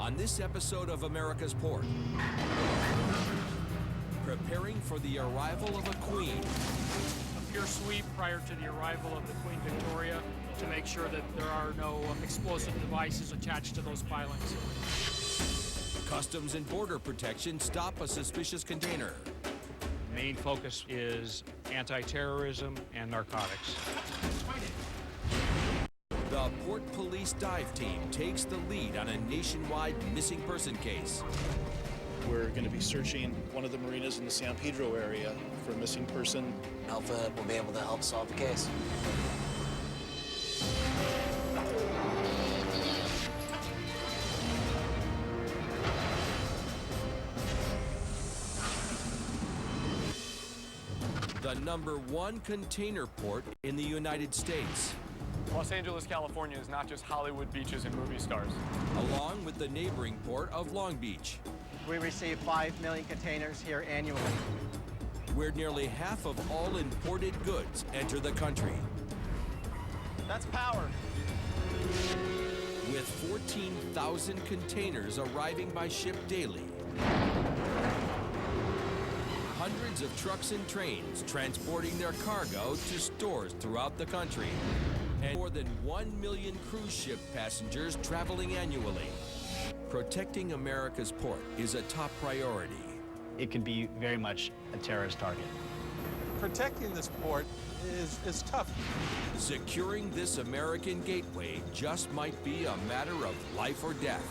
On this episode of America's Port, preparing for the arrival of a queen. A pier sweep prior to the arrival of the Queen Victoria to make sure that there are no explosive devices attached to those pilings. Customs and Border Protection stop a suspicious container. Main focus is anti-terrorism and narcotics. The Port Police dive team takes the lead on a nationwide missing person case. We're going to be searching one of the marinas in the San Pedro area for a missing person. Alpha will be able to help solve the case. The #1 container port in the United States. Los Angeles, California is not just Hollywood beaches and movie stars. Along with the neighboring port of Long Beach. We receive 5 million containers here annually. Where nearly half of all imported goods enter the country. That's power. With 14,000 containers arriving by ship daily. Hundreds of trucks and trains transporting their cargo to stores throughout the country. And more than 1 million cruise ship passengers traveling annually. Protecting America's port is a top priority. It can be very much a terrorist target. Protecting this port is tough. Securing this American gateway just might be a matter of life or death.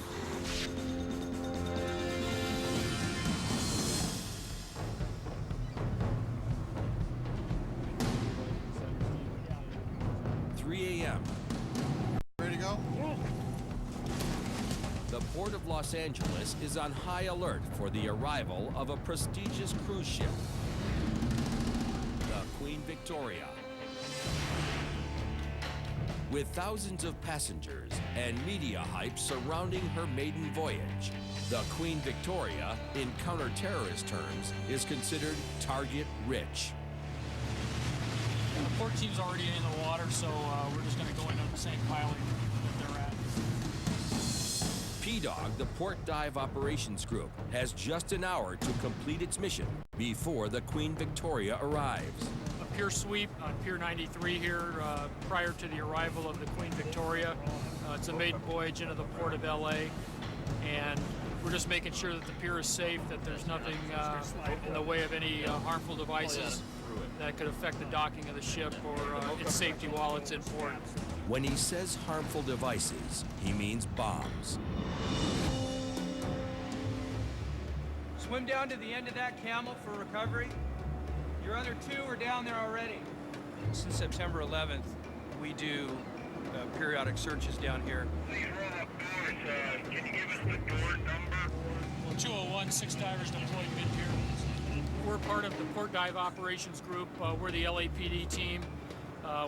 Ready to go? The Port of Los Angeles is on high alert for the arrival of a prestigious cruise ship, the Queen Victoria. With thousands of passengers and media hype surrounding her maiden voyage, the Queen Victoria, in counter-terrorist terms, is considered target-rich. The port team's already in the water, so we're just going to go in on the same piling that they're at. PDOG, the Port Dive Operations Group, has just an hour to complete its mission before the Queen Victoria arrives. A pier sweep on Pier 93 here prior to the arrival of the Queen Victoria. It's a maiden voyage into the Port of LA, and we're just making sure that the pier is safe, that there's nothing in the way of any harmful devices that could affect the docking of the ship or its safety while it's in port. When he says harmful devices, he means bombs. Swim down to the end of that camel for recovery. Your other two are down there already. Since September 11th, we do periodic searches down here. Please roll up doors. Can you give us the door number? Well, 201, 6 divers deployed mid-pier. We're part of the Port Dive Operations Group. We're the LAPD team.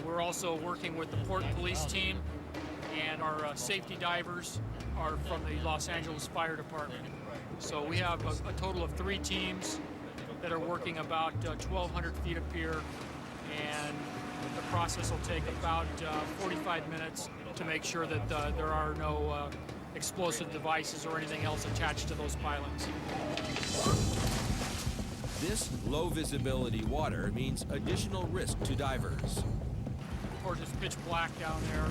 We're also working with the Port Police team, and our safety divers are from the Los Angeles Fire Department. So we have a total of 3 teams that are working about 1,200 feet of pier, and the process will take about 45 minutes to make sure that there are no explosive devices or anything else attached to those pilings. This low visibility water means additional risk to divers. The port is pitch black down there.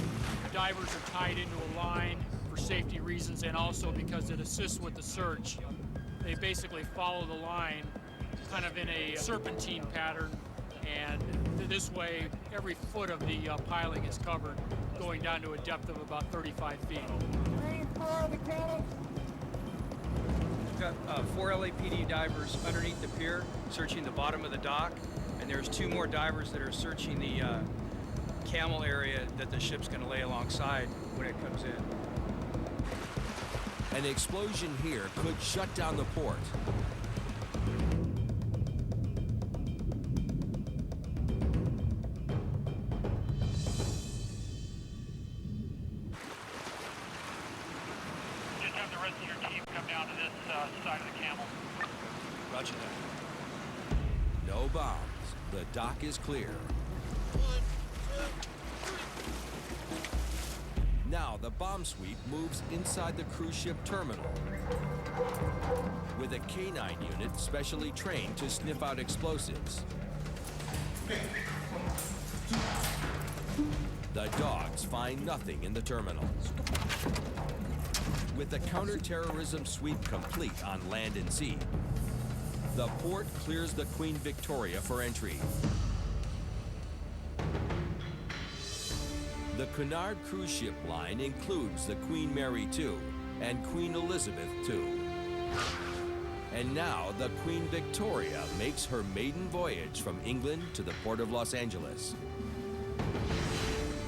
Divers are tied into a line for safety reasons, and also because it assists with the search. They basically follow the line kind of in a serpentine pattern, and this way every foot of the piling is covered, going down to a depth of about 35 feet. We've got 4 LAPD divers underneath the pier, searching the bottom of the dock, and there's 2 more divers that are searching the camel area that the ship's going to lay alongside when it comes in. An explosion here could shut down the port. Just have the rest of your team come down to this side of the camel. Roger that. No bombs. The dock is clear. Now the bomb sweep moves inside the cruise ship terminal with a K-9 unit specially trained to sniff out explosives. The dogs find nothing in the terminal. With the counterterrorism sweep complete on land and sea, the port clears the Queen Victoria for entry. The Cunard cruise ship line includes the Queen Mary II and Queen Elizabeth II. And now the Queen Victoria makes her maiden voyage from England to the Port of Los Angeles.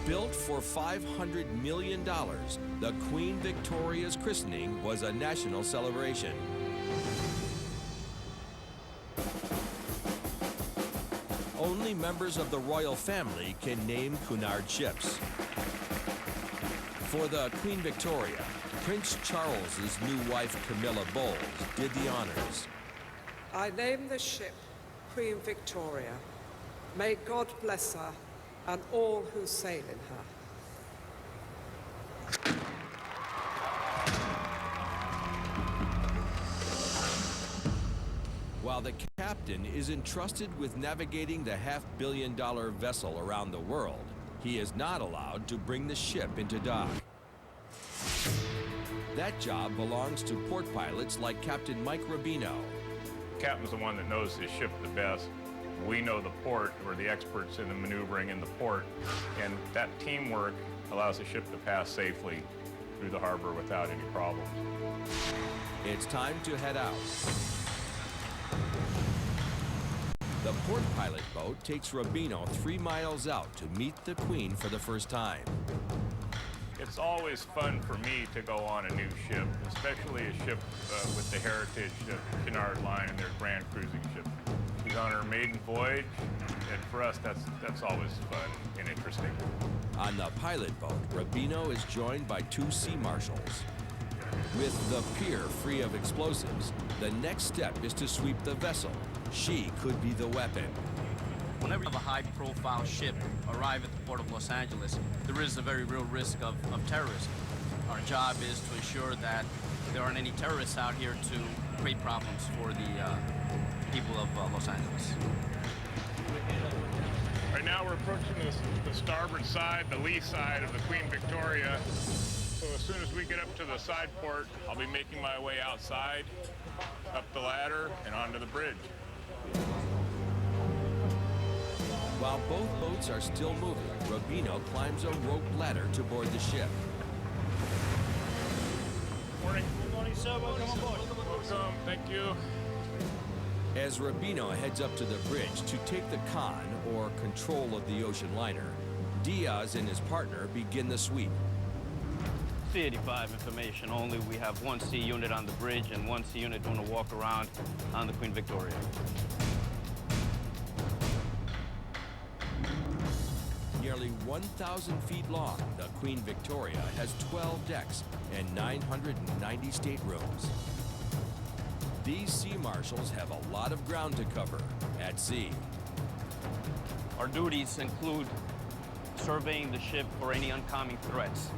Built for $500 million, the Queen Victoria's christening was a national celebration. Only members of the royal family can name Cunard ships. For the Queen Victoria, Prince Charles's new wife Camilla Bowles did the honors. I name the ship Queen Victoria. May God bless her and all who sail in her. While the captain is entrusted with navigating the $500 million vessel around the world, he is not allowed to bring the ship into dock. That job belongs to port pilots like Captain Mike Rubino. The captain's the one that knows his ship the best. We know the port, we're the experts in the maneuvering in the port, and that teamwork allows the ship to pass safely through the harbor without any problems. It's time to head out. The port pilot boat takes Rubino 3 miles out to meet the Queen for the first time. It's always fun for me to go on a new ship, especially a ship with the heritage of Cunard Line and their grand cruising ship. She's on her maiden voyage, and for us, that's always fun and interesting. On the pilot boat, Rubino is joined by 2 sea marshals. With the pier free of explosives, the next step is to sweep the vessel. She could be the weapon. Whenever you have a high-profile ship arrive at the Port of Los Angeles, there is a very real risk of terrorism. Our job is to ensure that there aren't any terrorists out here to create problems for the people of Los Angeles. Right now we're approaching the starboard side, the lee side of the Queen Victoria. So as soon as we get up to the side port, I'll be making my way outside, up the ladder, and onto the bridge. While both boats are still moving, Rubino climbs a rope ladder to board the ship. Morning. Good morning, sir. Welcome on board. Welcome. Thank you. As Rubino heads up to the bridge to take the con, or control of the ocean liner, Diaz and his partner begin the sweep. C-85 information only. We have 1 C unit on the bridge and 1 C unit doing a walk around on the Queen Victoria. Nearly 1,000 feet long, the Queen Victoria has 12 decks and 990 staterooms. These sea marshals have a lot of ground to cover at sea. Our duties include surveying the ship for any oncoming threats.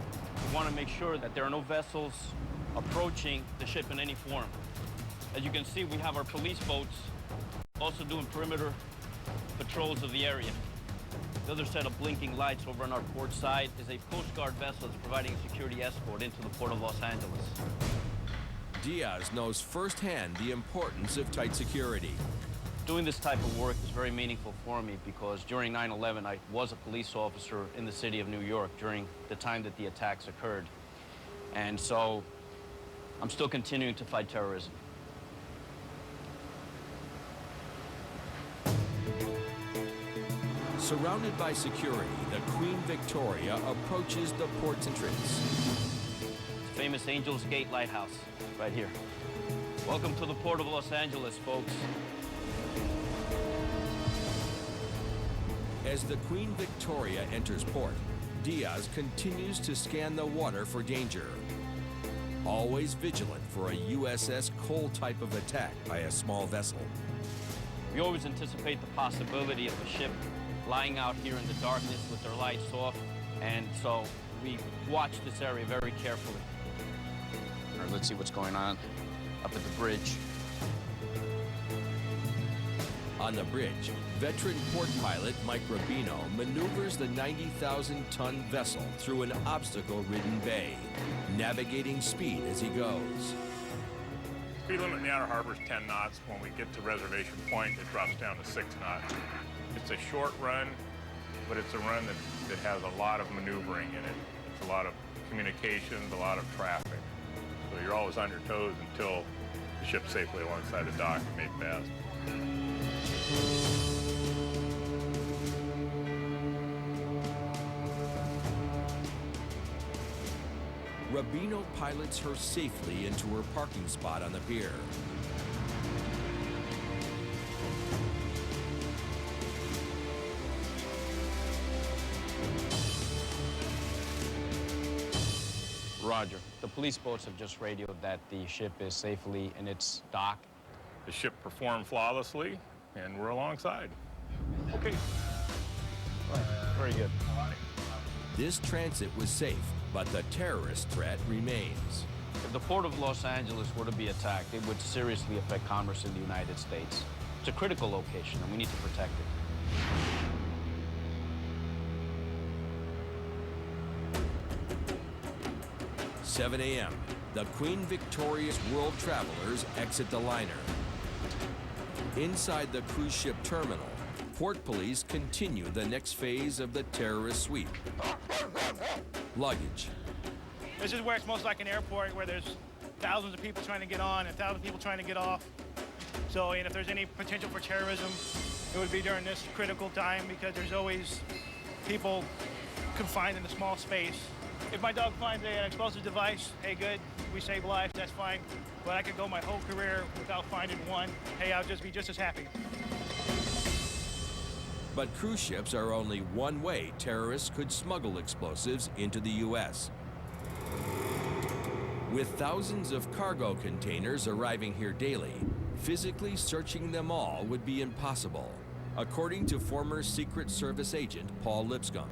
We want to make sure that there are no vessels approaching the ship in any form. As you can see, we have our police boats also doing perimeter patrols of the area. The other set of blinking lights over on our port side is a Coast Guard vessel that's providing security escort into the Port of Los Angeles. Diaz knows firsthand the importance of tight security. Doing this type of work is very meaningful for me because during 9/11, I was a police officer in the city of New York during the time that the attacks occurred. And so I'm still continuing to fight terrorism. Surrounded by security, the Queen Victoria approaches the port's entrance. Famous Angels Gate Lighthouse, right here. Welcome to the Port of Los Angeles, folks. As the Queen Victoria enters port, Diaz continues to scan the water for danger. Always vigilant for a USS Cole type of attack by a small vessel. We always anticipate the possibility of a ship lying out here in the darkness with their lights off, and so we watch this area very carefully. All right, let's see what's going on up at the bridge. On the bridge, veteran port pilot Mike Rubino maneuvers the 90,000-ton vessel through an obstacle-ridden bay, navigating speed as he goes. Speed limit in the Outer Harbor is 10 knots. When we get to Reservation Point, it drops down to 6 knots. It's a short run, but it's a run that has a lot of maneuvering in it. It's a lot of communications, a lot of traffic. So you're always on your toes until the ship's safely alongside the dock and made fast. Rubino pilots her safely into her parking spot on the pier. Roger. The police boats have just radioed that the ship is safely in its dock. The ship performed flawlessly, and we're alongside. Okay. Very good. This transit was safe, but the terrorist threat remains. If the Port of Los Angeles were to be attacked, it would seriously affect commerce in the United States. It's a critical location, and we need to protect it. 7 a.m., the Queen Victoria's world travelers exit the liner. Inside the cruise ship terminal, port police continue the next phase of the terrorist sweep. Luggage. This is where it's most like an airport, where there's thousands of people trying to get on and thousands of people trying to get off. So, and if there's any potential for terrorism, it would be during this critical time, because there's always people confined in a small space. If my dog finds an explosive device, hey, good, we save lives, that's fine. But I could go my whole career without finding one. Hey, I'll just be just as happy. But cruise ships are only one way terrorists could smuggle explosives into the U.S. With thousands of cargo containers arriving here daily, physically searching them all would be impossible, according to former Secret Service agent Paul Lipscomb.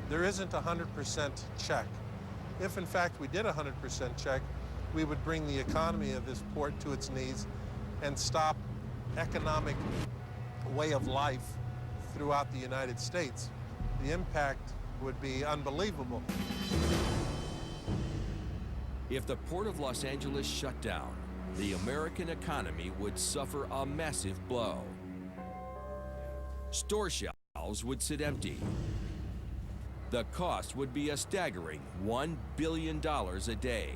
There isn't a 100% check. If in fact we did a 100% check, we would bring the economy of this port to its knees and stop economic way of life throughout the United States. The impact would be unbelievable. If the Port of Los Angeles shut down, the American economy would suffer a massive blow. Store shelves would sit empty. The cost would be a staggering $1 billion a day.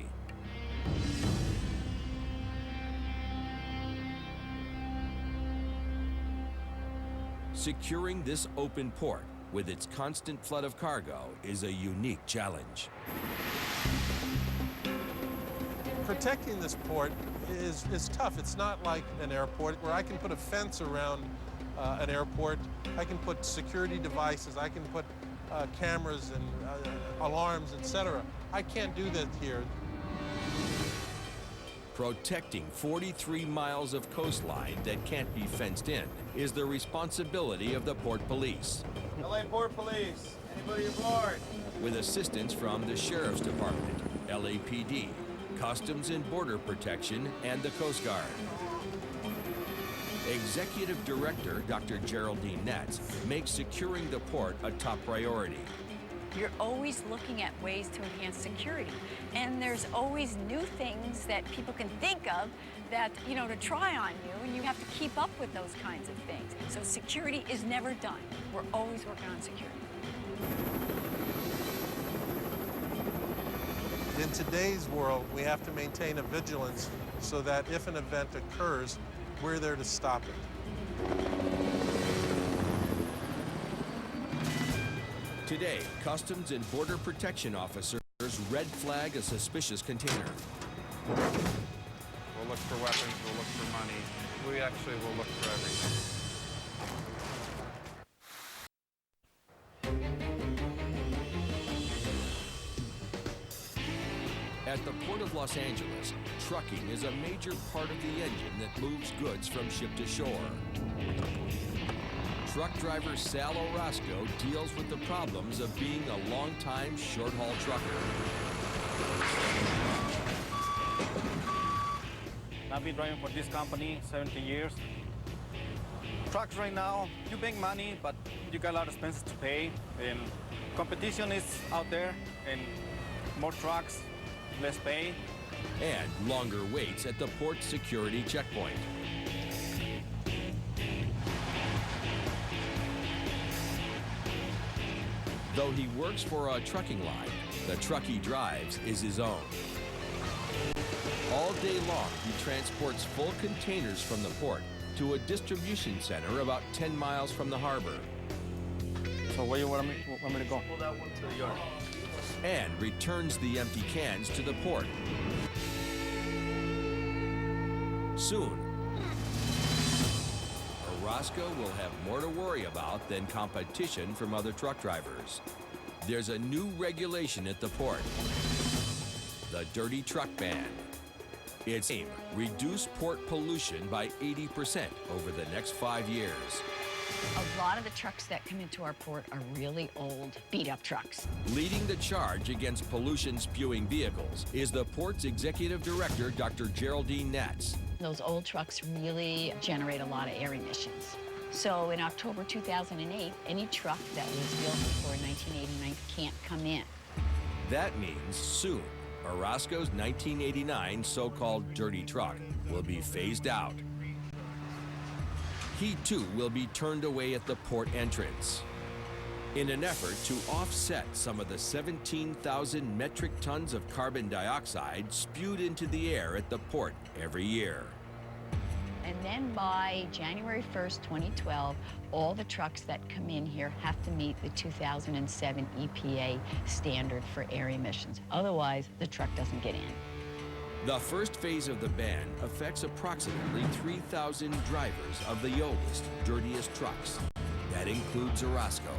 Securing this open port with its constant flood of cargo is a unique challenge. Protecting this port is tough. It's not like an airport where I can put a fence around an airport. I can put security devices. I can put cameras and alarms, etc. I can't do that here. Protecting 43 miles of coastline that can't be fenced in is the responsibility of the Port Police. LA Port Police, anybody aboard? With assistance from the Sheriff's Department, LAPD, Customs and Border Protection, and the Coast Guard. Executive Director Dr. Geraldine Netz makes securing the port a top priority. You're always looking at ways to enhance security. And there's always new things that people can think of that, you know, to try on you, and you have to keep up with those kinds of things. So security is never done. We're always working on security. In today's world, we have to maintain a vigilance so that if an event occurs, we're there to stop it. Today, Customs and Border Protection officers red flag a suspicious container. We'll look for weapons, we'll look for money. We actually will look for everything. At the Port of Los Angeles, trucking is a major part of the engine that moves goods from ship to shore. truck driver Sal Orozco deals with the problems of being a longtime short-haul trucker. I've been driving for this company 17 years. Trucks right now, you make money, but you got a lot of expenses to pay. And competition is out there, and more trucks, less pay. And longer waits at the port security checkpoint. Though he works for a trucking line, the truck he drives is his own. All day long, he transports full containers from the port to a distribution center about 10 miles from the harbor. So where you want me to go? Pull that one to the yard. And returns the empty cans to the port. Soon, Orozco will have more to worry about than competition from other truck drivers. There's a new regulation at the port, the dirty truck ban. Its aim, reduce port pollution by 80% over the next 5 years. A lot of the trucks that come into our port are really old, beat-up trucks. Leading the charge against pollution-spewing vehicles is the port's executive director, Dr. Geraldine Natz. Those old trucks really generate a lot of air emissions. So in October 2008, any truck that was built before 1989 can't come in. That means soon, Orozco's 1989 so-called dirty truck will be phased out. He too will be turned away at the port entrance. In an effort to offset some of the 17,000 metric tons of carbon dioxide spewed into the air at the port every year. And then by January 1st, 2012, all the trucks that come in here have to meet the 2007 EPA standard for air emissions. Otherwise, the truck doesn't get in. The first phase of the ban affects approximately 3,000 drivers of the oldest, dirtiest trucks. That includes Orozco.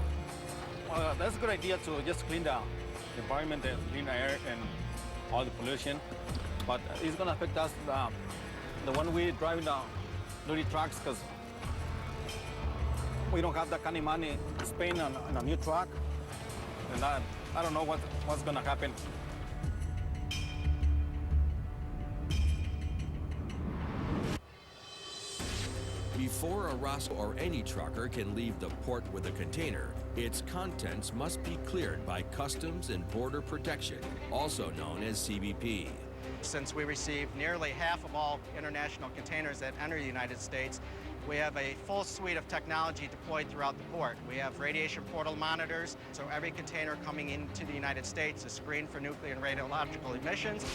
That's a good idea to just clean the environment, and clean the air and all the pollution. But it's going to affect us, the one we driving the dirty trucks, because we don't have that kind of money to spend on a new truck. And I don't know what's going to happen. Before Orozco or any trucker can leave the port with a container, its contents must be cleared by Customs and Border Protection, also known as CBP. Since we receive nearly half of all international containers that enter the United States, we have a full suite of technology deployed throughout the port. We have radiation portal monitors, so every container coming into the United States is screened for nuclear and radiological emissions.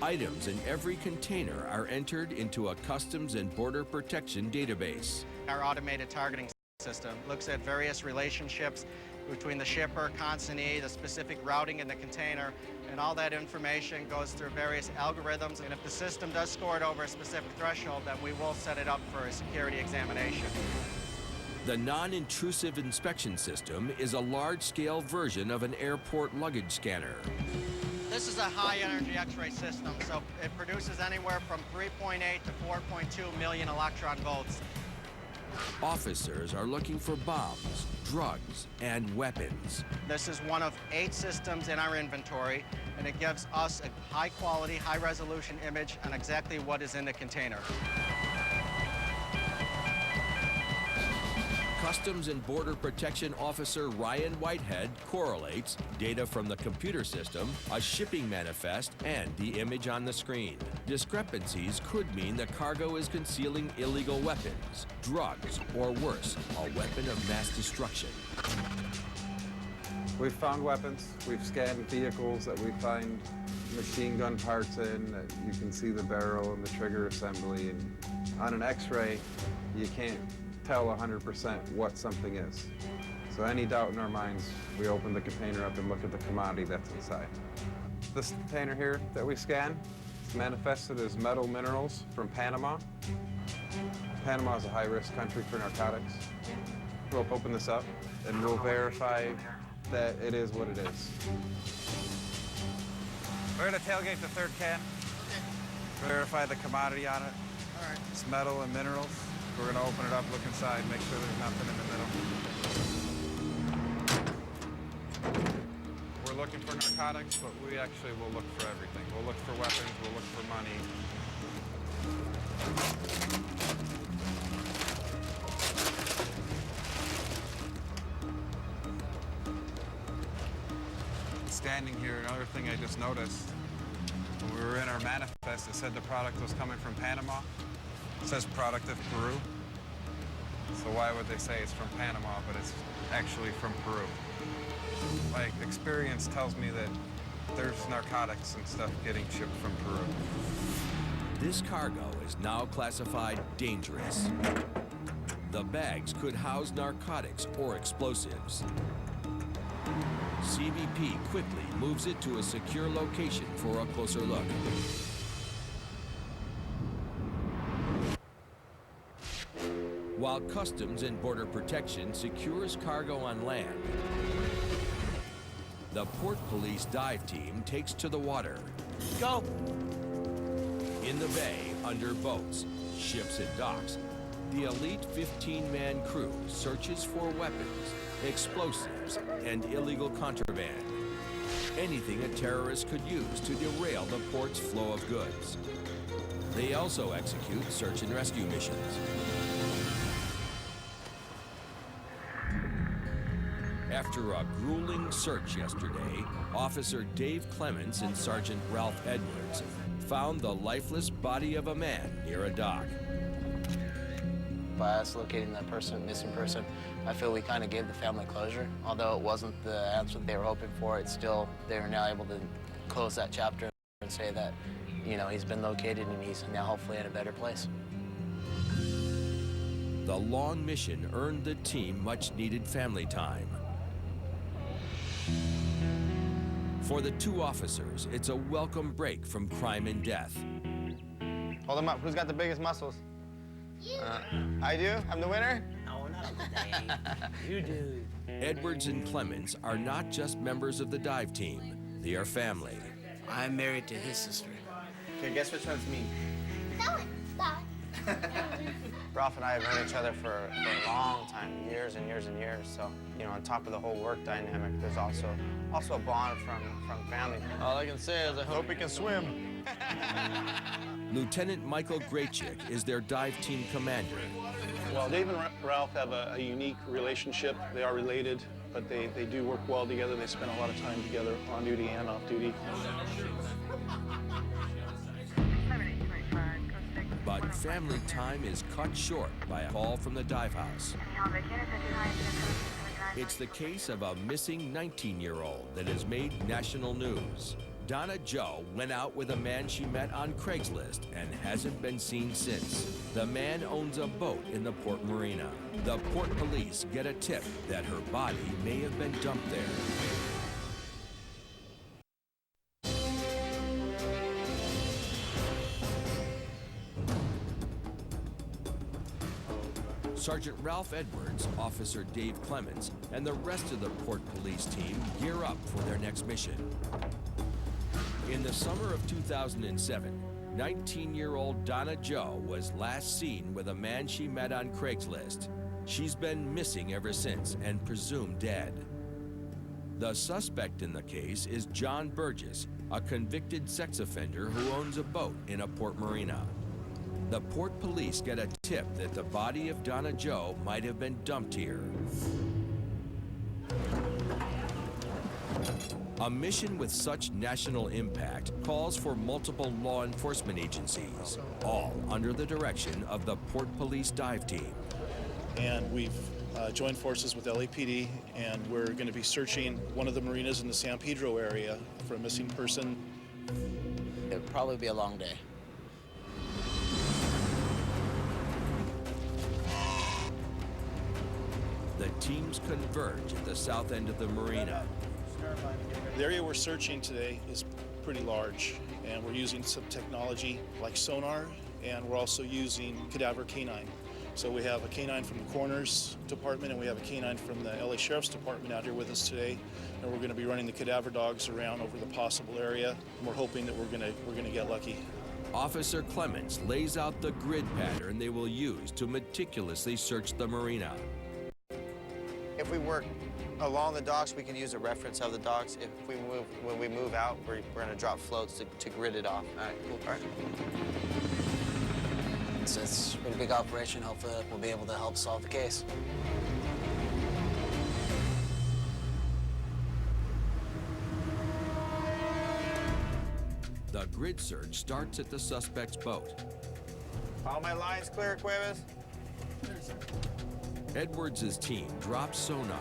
Items in every container are entered into a Customs and Border Protection database. Our automated targeting system looks at various relationships between the shipper, consignee, the specific routing in the container, and all that information goes through various algorithms. And if the system does score it over a specific threshold, then we will set it up for a security examination. The non-intrusive inspection system is a large-scale version of an airport luggage scanner. This is a high-energy X-ray system, so it produces anywhere from 3.8 to 4.2 million electron volts. Officers are looking for bombs, drugs, and weapons. This is one of 8 systems in our inventory, and it gives us a high-quality, high-resolution image on exactly what is in the container. Customs and Border Protection Officer Ryan Whitehead correlates data from the computer system, a shipping manifest, and the image on the screen. Discrepancies could mean the cargo is concealing illegal weapons, drugs, or worse, a weapon of mass destruction. We've found weapons. We've scanned vehicles that we find machine gun parts in. You can see the barrel and the trigger assembly. And on an X-ray, you can't tell 100% what something is. So any doubt in our minds, we open the container up and look at the commodity that's inside. This container here that we scan is manifested as metal minerals from Panama. Panama is a high-risk country for narcotics. We'll open this up and we'll verify that it is what it is. We're going to tailgate the third can. Verify the commodity on it. All right. It's metal and minerals. We're going to open it up, look inside, make sure there's nothing in the middle. We're looking for narcotics, but we actually will look for everything. We'll look for weapons, we'll look for money. Standing here, another thing I just noticed, when we were in our manifest, it said the product was coming from Panama. It says product of Peru. So why would they say it's from Panama, but it's actually from Peru? My experience tells me that there's narcotics and stuff getting shipped from Peru. This cargo is now classified dangerous. The bags could house narcotics or explosives. CBP quickly moves it to a secure location for a closer look. While Customs and Border Protection secures cargo on land, the Port Police dive team takes to the water. Go! In the bay, under boats, ships and docks, the elite 15-man crew searches for weapons, explosives, and illegal contraband. Anything a terrorist could use to derail the port's flow of goods. They also execute search and rescue missions. After a grueling search yesterday, Officer Dave Clements and Sergeant Ralph Edwards found the lifeless body of a man near a dock. By us locating that missing person, I feel we kind of gave the family closure. Although it wasn't the answer they were hoping for, it's still, they were now able to close that chapter and say that, you know, he's been located and he's now hopefully in a better place. The long mission earned the team much-needed family time. For the two officers, it's a welcome break from crime and death. Hold them up. Who's got the biggest muscles? I do? I'm the winner? No, not today. You do. Edwards and Clements are not just members of the dive team, they are family. I'm married to his sister. Okay, guess which one's me? That one. Ralph and I have known each other for a long time, years and years and years. So, you know, on top of the whole work dynamic, there's also a bond from family. All I can say is I hope he can swim. Lieutenant Michael Graychick is their dive team commander. Well, Dave and Ralph have a unique relationship. They are related, but they do work well together. They spend a lot of time together on duty and off duty. But family time is cut short by a call from the dive house. It's the case of a missing 19-year-old that has made national news. Donna Joe went out with a man she met on Craigslist and hasn't been seen since. The man owns a boat in the Port Marina. The Port Police get a tip that her body may have been dumped there. Sergeant Ralph Edwards, Officer Dave Clements, and the rest of the Port Police team gear up for their next mission. In the summer of 2007, 19-year-old Donna Joe was last seen with a man she met on Craigslist. She's been missing ever since and presumed dead. The suspect in the case is John Burgess, a convicted sex offender who owns a boat in a Port Marina. The Port Police get a tip that the body of Donna Joe might have been dumped here. A mission with such national impact calls for multiple law enforcement agencies, all under the direction of the Port Police dive team. And we've joined forces with LAPD, and we're going to be searching one of the marinas in the San Pedro area for a missing person. It'll probably be a long day. The teams converge at the south end of the marina. The area we're searching today is pretty large, and we're using some technology like sonar, and we're also using cadaver canine. So we have a canine from the coroner's department, and we have a canine from the LA Sheriff's Department out here with us today, and we're going to be running the cadaver dogs around over the possible area, and we're hoping that we're going to get lucky. Officer Clements lays out the grid pattern they will use to meticulously search the marina. If we work along the docks, we can use a reference of the docks. If we move, when we move out, we're going to drop floats to grid it off. All right, cool. All right. So it's a big operation. Hopefully we'll be able to help solve the case. The grid search starts at the suspect's boat. All my lines clear, Cuevas? Edwards' team drops sonar.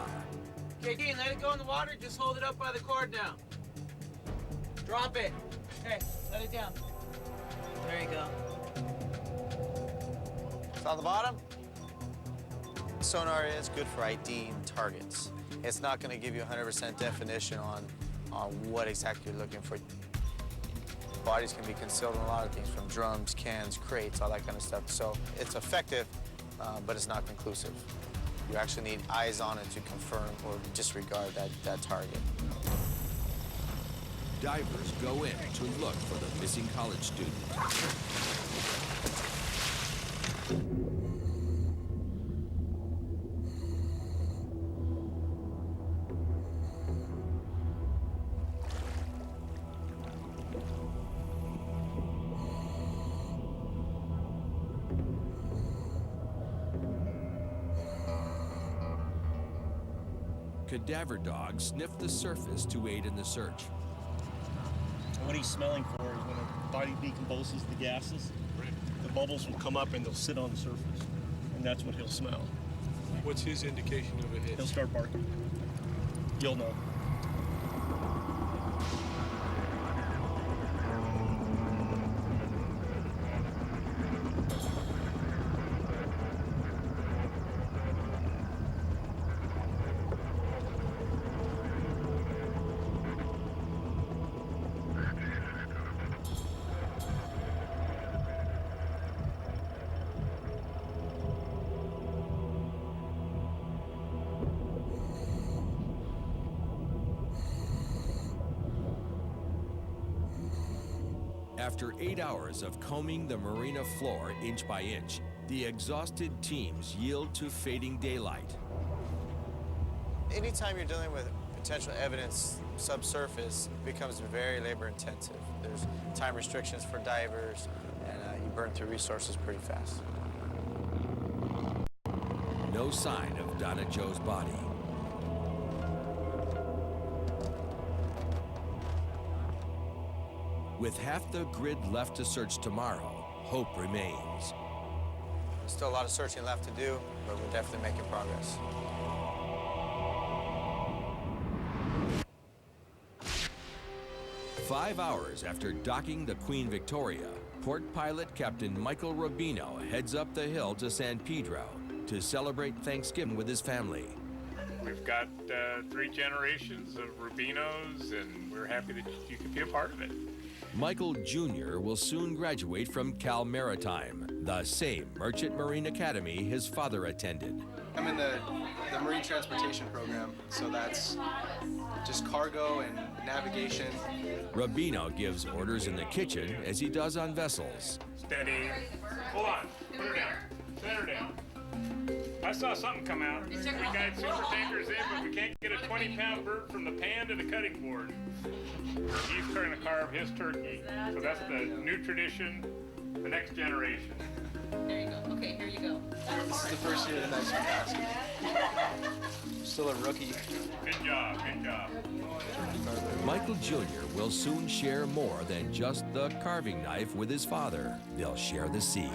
Okay, Dean, let it go in the water. Just hold it up by the cord now. Drop it. Okay, let it down. There you go. It's on the bottom. Sonar is good for IDing targets. It's not going to give you 100% definition on what exactly you're looking for. Bodies can be concealed in a lot of things, from drums, cans, crates, all that kind of stuff. So it's effective, but it's not conclusive. You actually need eyes on it to confirm or disregard that target. Divers go in to look for the missing college student. Cadaver dogs sniff the surface to aid in the search. What he's smelling for is when a body decomposes the gases, the bubbles will come up and they'll sit on the surface, and that's what he'll smell. What's his indication of a hit? He'll start barking. You'll know. After 8 hours of combing the marina floor inch by inch, the exhausted teams yield to fading daylight. Anytime you're dealing with potential evidence subsurface, it becomes very labor intensive. There's time restrictions for divers, and you burn through resources pretty fast. No sign of Donna Joe's body. With half the grid left to search tomorrow, hope remains. There's still a lot of searching left to do, but we're definitely making progress. Five hours after docking the Queen Victoria, port pilot Captain Michael Rubino heads up the hill to San Pedro to celebrate Thanksgiving with his family. We've got 3 generations of Rubinos, and we're happy that you could be a part of it. Michael Jr. will soon graduate from Cal Maritime, the same Merchant Marine Academy his father attended. I'm in the Marine Transportation program, so that's just cargo and navigation. Rubino gives orders in the kitchen as he does on vessels. Steady. Hold on. Put her down. Set her down. I saw something come out. We got super tankers in, but we can't get a 20-pound bird from the pan to the cutting board. He's going to carve his turkey. So that's the new tradition, the next generation. There you go. Okay, here you go. This is the first year that I've passed. Still a rookie. Good job, good job. Michael Jr. will soon share more than just the carving knife with his father. They'll share the sea.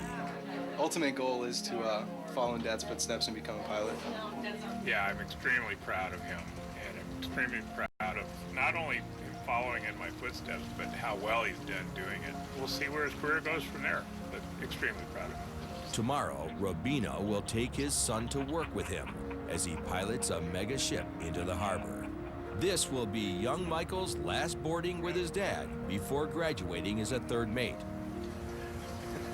Ultimate goal is to follow in Dad's footsteps and become a pilot. Yeah, I'm extremely proud of him, and I'm extremely proud of not only him following in my footsteps, but how well he's done doing it. We'll see where his career goes from there, but extremely proud of him. Tomorrow, Rubino will take his son to work with him as he pilots a mega ship into the harbor. This will be young Michael's last boarding with his dad before graduating as a third mate.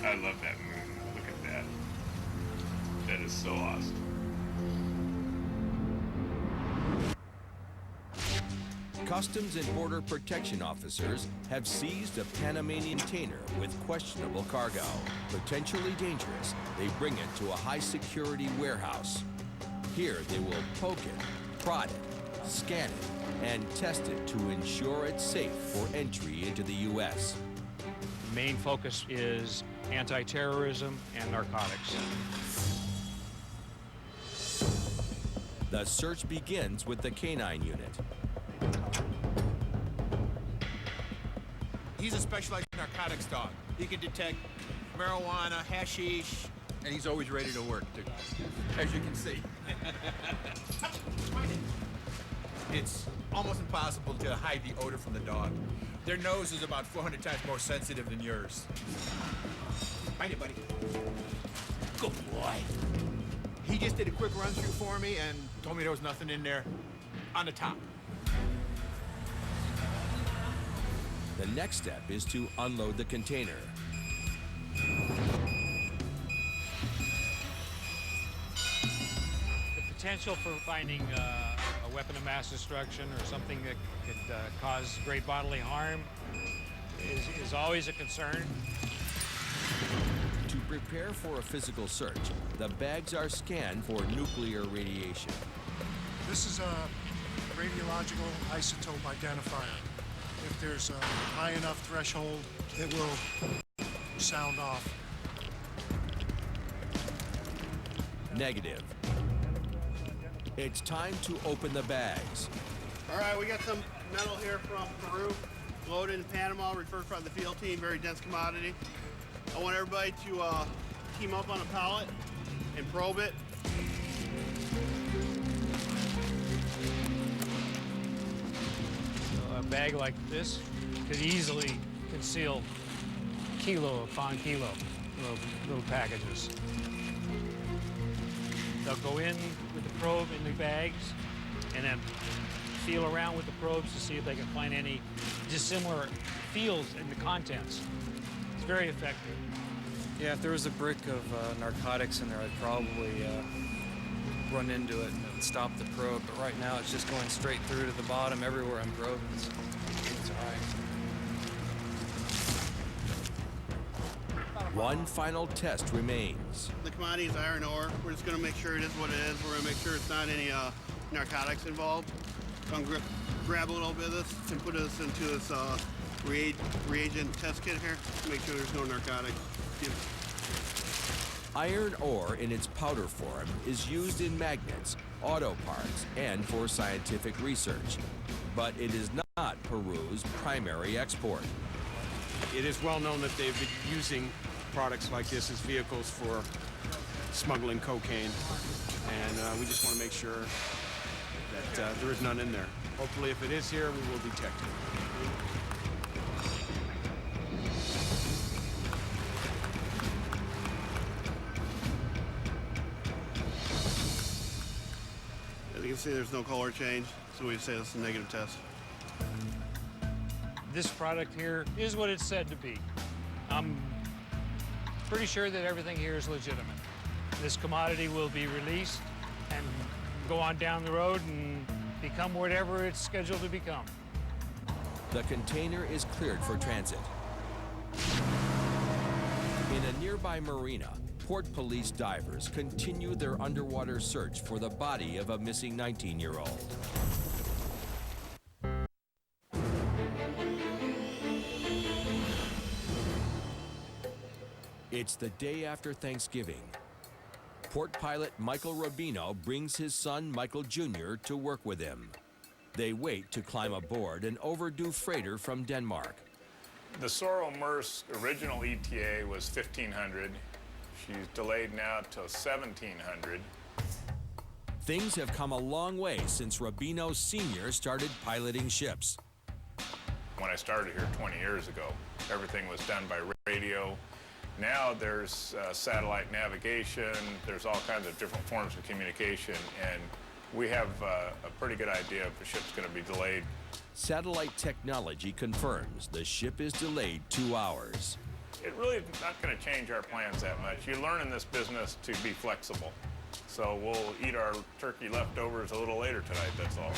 I love that moon. Look at that. That is so awesome. Customs and Border Protection officers have seized a Panamanian container with questionable cargo. Potentially dangerous, they bring it to a high-security warehouse. Here, they will poke it, prod it, scan it, and test it to ensure it's safe for entry into the U.S. The main focus is anti-terrorism and narcotics. The search begins with the canine unit. He's a specialized narcotics dog. He can detect marijuana, hashish, and he's always ready to work, too, as you can see. It's almost impossible to hide the odor from the dog. Their nose is about 400 times more sensitive than yours. Find it, buddy. Good boy. He just did a quick run-through for me and told me there was nothing in there on the top. The next step is to unload the container. The potential for finding a weapon of mass destruction or something that could cause great bodily harm is always a concern. To prepare for a physical search, the bags are scanned for nuclear radiation. This is a radiological isotope identifier. If there's a high enough threshold, it will sound off. Negative. It's time to open the bags. All right, we got some metal here from Peru, loaded in Panama, referred by the field team, very dense commodity. I want everybody to team up on a pallet and probe it. A bag like this could easily conceal kilo upon kilo little packages. They'll go in with the probe in the bags and then feel around with the probes to see if they can find any dissimilar feels in the contents. It's very effective. Yeah, if there was a brick of narcotics in there, I'd probably run into it and stop the probe. But right now, it's just going straight through to the bottom everywhere I'm probing. It's all right. One final test remains. The commodity is iron ore. We're just going to make sure it is what it is. We're going to make sure it's not any narcotics involved. So I'm going to grab a little bit of this and put this into this reagent test kit here to make sure there's no narcotics. Iron ore in its powder form is used in magnets, auto parts, and for scientific research. But it is not Peru's primary export. It is well known that they've been using products like this as vehicles for smuggling cocaine, and we just want to make sure that there is none in there. Hopefully, if it is here, we will detect it. As you can see, there's no color change, so we say this is a negative test. This product here is what it's said to be. I'm pretty sure that everything here is legitimate. This commodity will be released and go on down the road and become whatever it's scheduled to become. The container is cleared for transit. In a nearby marina, Port Police divers continue their underwater search for the body of a missing 19-year-old. It's the day after Thanksgiving. Port pilot Michael Rubino brings his son Michael Jr. to work with him. They wait to climb aboard an overdue freighter from Denmark. The Sorrel Merce original ETA was 1,500. She's delayed now till 1,700. Things have come a long way since Rubino Sr. started piloting ships. When I started here 20 years ago, everything was done by radio. Now there's satellite navigation, there's all kinds of different forms of communication, and we have a pretty good idea if a ship's going to be delayed. Satellite technology confirms the ship is delayed 2 hours. It really is not going to change our plans that much. You learn in this business to be flexible. So we'll eat our turkey leftovers a little later tonight, that's all.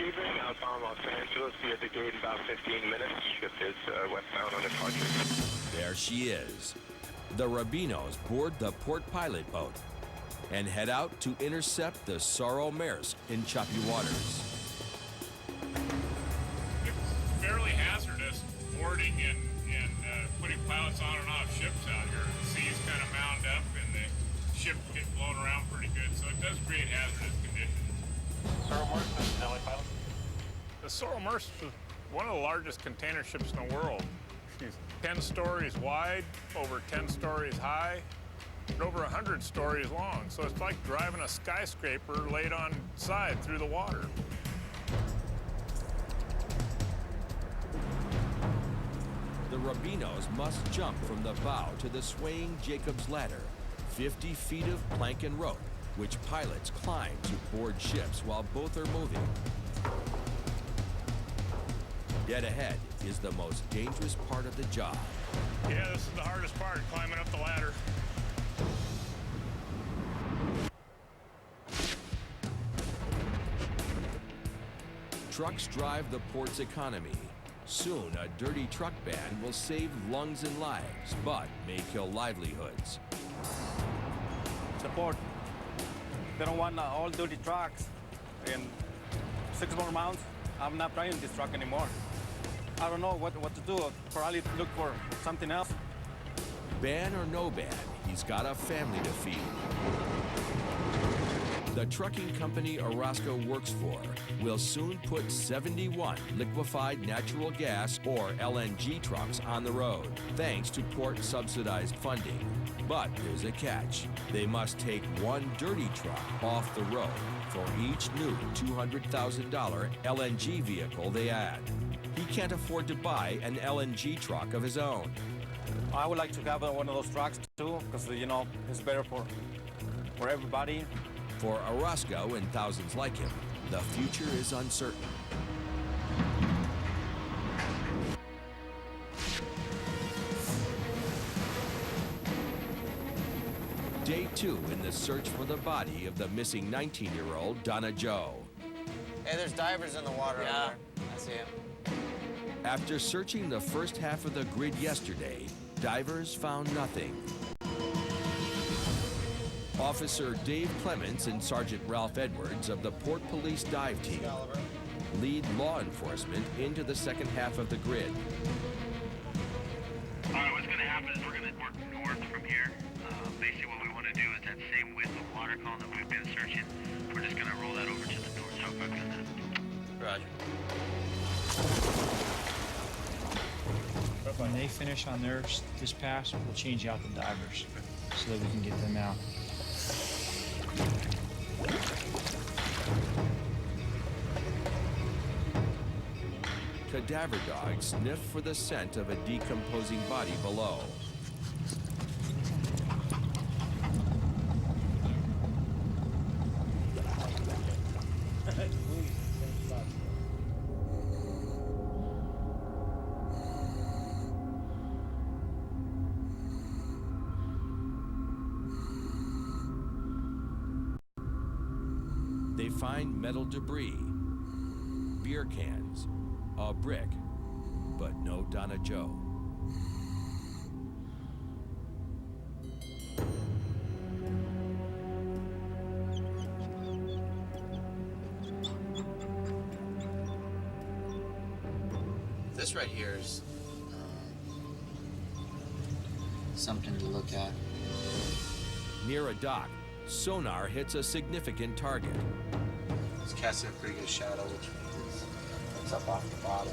evening, outbound Los Angeles. Be at the gate in about 15 minutes. Ship is westbound on departure. There she is. The Rabinos board the port pilot boat and head out to intercept the Sorrel Maersk in choppy waters. It's fairly hazardous boarding and putting pilots on and off ships out here. The seas kind of mound up and the ship get blown around pretty good, so it does create hazardous conditions. Sorrel Maersk, this is LA pilot. The Sorrel Maersk is one of the largest container ships in the world. She's 10 stories wide, over 10 stories high, and over 100 stories long. So it's like driving a skyscraper laid on side through the water. The Rabinos must jump from the bow to the swaying Jacob's Ladder, 50 feet of plank and rope, which pilots climb to board ships while both are moving. Dead ahead is the most dangerous part of the job. Yeah, this is the hardest part, climbing up the ladder. Trucks drive the port's economy. Soon, a dirty truck ban will save lungs and lives, but may kill livelihoods. Support. They don't want all dirty trucks. In 6 more months, I'm not driving this truck anymore. I don't know what to do. Probably look for something else. Ban or no ban, he's got a family to feed. The trucking company Orozco works for will soon put 71 liquefied natural gas or LNG trucks on the road, thanks to port-subsidized funding. But there's a catch. They must take one dirty truck off the road for each new $200,000 LNG vehicle they add. He can't afford to buy an LNG truck of his own. I would like to have one of those trucks too, because you know it's better for everybody. For Orozco and thousands like him, the future is uncertain. Day 2 in the search for the body of the missing 19-year-old Donna Joe. Hey, there's divers in the water over there. I see him. After searching the first half of the grid yesterday, divers found nothing. Officer Dave Clements and Sergeant Ralph Edwards of the Port Police Dive Team lead law enforcement into the second half of the grid. All right, what's going to happen is we're going to work north from here. Basically what we want to do is that same width of water column that we've been searching, we're just going to roll that over to the north. How quick is that? Roger. When they finish on this pass, we'll change out the divers so that we can get them out. Cadaver dogs sniff for the scent of a decomposing body below. They find metal debris, beer cans, a brick, but no Donna Joe. This right here is something to look at. Near a dock, sonar hits a significant target. It's casting a pretty good shadow, which means it's up off the bottom.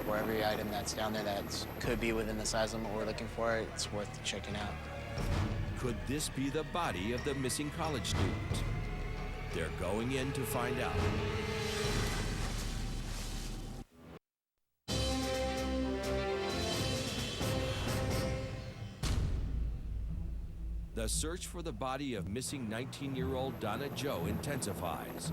For every item that's down there that could be within the size limit we're looking for, it's worth checking out. Could this be the body of the missing college student? They're going in to find out. The search for the body of missing 19-year-old Donna Joe intensifies.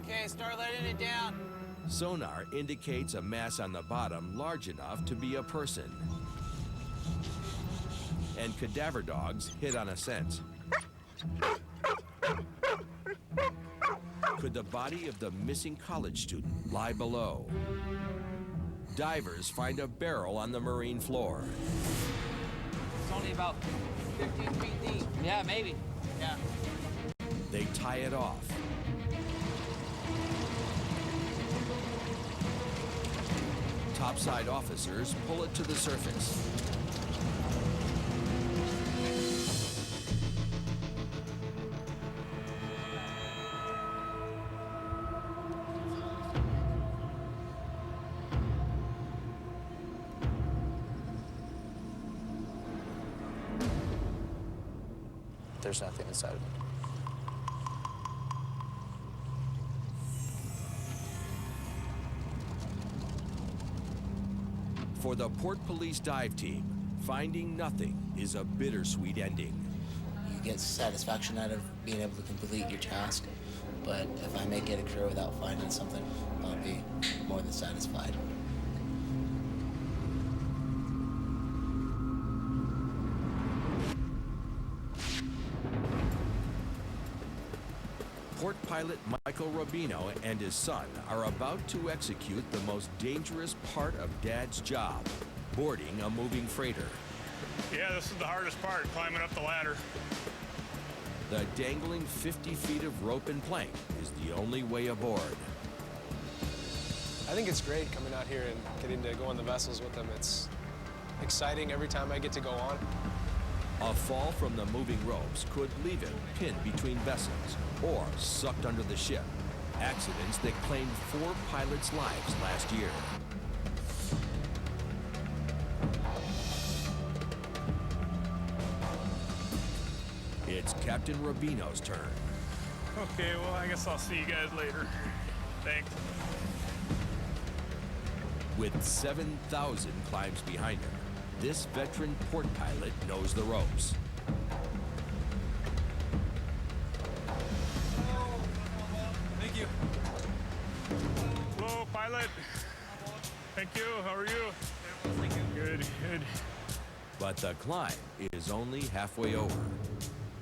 Okay, start letting it down. Sonar indicates a mass on the bottom large enough to be a person. And cadaver dogs hit on a scent. Could the body of the missing college student lie below? Divers find a barrel on the marine floor. It's only about 15 feet deep. Yeah, maybe. Yeah. They tie it off. Topside officers pull it to the surface. There's nothing inside of it. For the Port Police dive team, finding nothing is a bittersweet ending. You get satisfaction out of being able to complete your task, but if I make it a career without finding something, I'll be more than satisfied. Port pilot Michael Rubino and his son are about to execute the most dangerous part of Dad's job, boarding a moving freighter. Yeah, this is the hardest part, climbing up the ladder. The dangling 50 feet of rope and plank is the only way aboard. I think it's great coming out here and getting to go on the vessels with them. It's exciting every time I get to go on. A fall from the moving ropes could leave him pinned between vessels or sucked under the ship. Accidents that claimed 4 pilots' lives last year. It's Captain Rubino's turn. Okay, well, I guess I'll see you guys later. Thanks. With 7,000 climbs behind him, this veteran port pilot knows the ropes. Thank you. Hello, pilot. Thank you. How are you? Good, good. But the climb is only halfway over.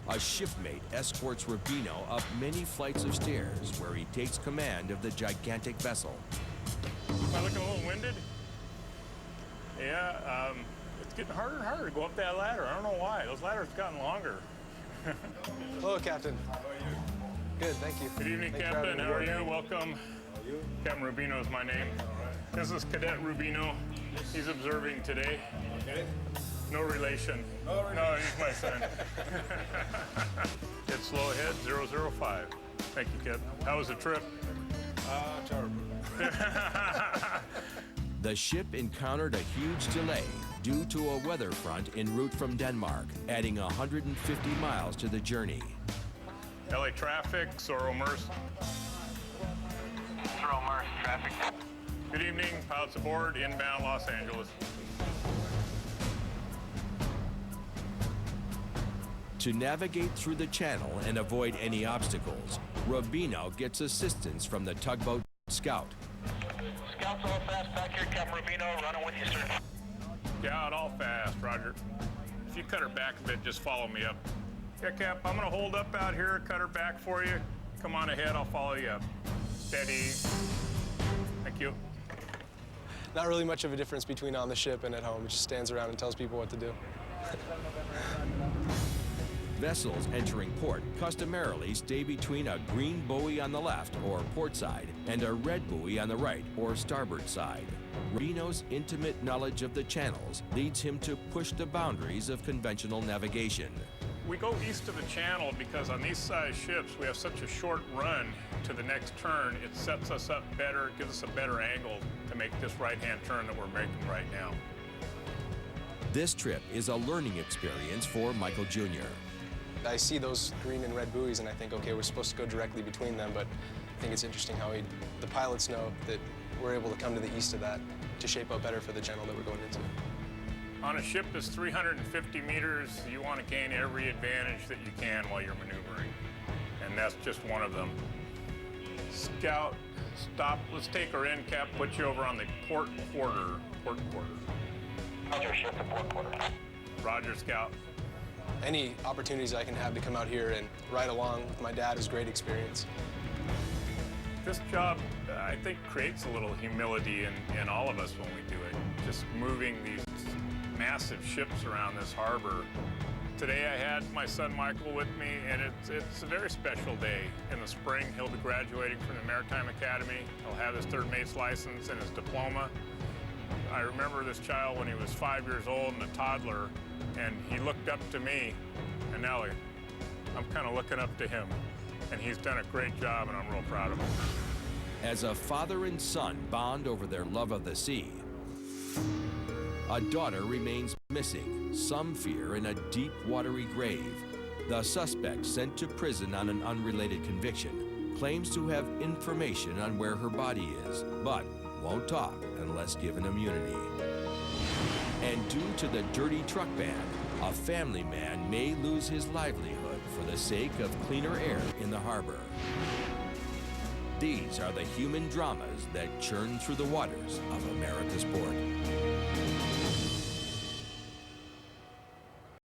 A shipmate escorts Rubino up many flights of stairs where he takes command of the gigantic vessel. Am I looking a little winded? Yeah, it's getting harder and harder to go up that ladder. I don't know why. Those ladders have gotten longer. Hello, Captain. How are you? Good, thank you. Good evening, Captain. How are you? Welcome. How are you? Captain Rubino is my name. This is Cadet Rubino. He's observing today. Okay. No relation. No, he's my son. It's slow ahead, 005. Thank you, Captain. How was the trip? Terrible. The ship encountered a huge delay due to a weather front en route from Denmark, adding 150 miles to the journey. LA traffic, Soromers. Soromers traffic. Good evening, pilots aboard, inbound Los Angeles. To navigate through the channel and avoid any obstacles, Rubino gets assistance from the tugboat Scout. Scout's all fast back here, Captain Rubino, running with you, sir. Scout, all fast, Roger. If you cut her back a bit, just follow me up. Yeah, Cap, I'm gonna hold up out here, cut her back for you. Come on ahead, I'll follow you up. Steady. Thank you. Not really much of a difference between on the ship and at home. It just stands around and tells people what to do. Vessels entering port customarily stay between a green buoy on the left, or port side, and a red buoy on the right, or starboard side. Rubino's intimate knowledge of the channels leads him to push the boundaries of conventional navigation. We go east of the channel because on these size ships, we have such a short run to the next turn. It sets us up better, gives us a better angle to make this right-hand turn that we're making right now. This trip is a learning experience for Michael Jr. I see those green and red buoys and I think, okay, we're supposed to go directly between them, but I think it's interesting how the pilots know that we're able to come to the east of that to shape up better for the channel that we're going into. On a ship that's 350 meters, you want to gain every advantage that you can while you're maneuvering, and that's just one of them. Scout, stop. Let's take her in, Cap. Put you over on the port quarter. Roger, ship to port quarter. Roger, Scout. Any opportunities I can have to come out here and ride along with my dad is great experience. This job, I think, creates a little humility in all of us when we do it. Just moving these massive ships around this harbor. Today I had my son Michael with me, and it's a very special day. In the spring, he'll be graduating from the Maritime Academy. He'll have his third mate's license and his diploma. I remember this child when he was 5 years old and a toddler, and he looked up to me, and now I'm kind of looking up to him. And he's done a great job, and I'm real proud of him. As a father and son bond over their love of the sea, a daughter remains missing, some fear in a deep, watery grave. The suspect, sent to prison on an unrelated conviction, claims to have information on where her body is, but won't talk unless given immunity. And due to the dirty truck ban, a family man may lose his livelihood for the sake of cleaner air in the harbor. These are the human dramas that churn through the waters of America's port.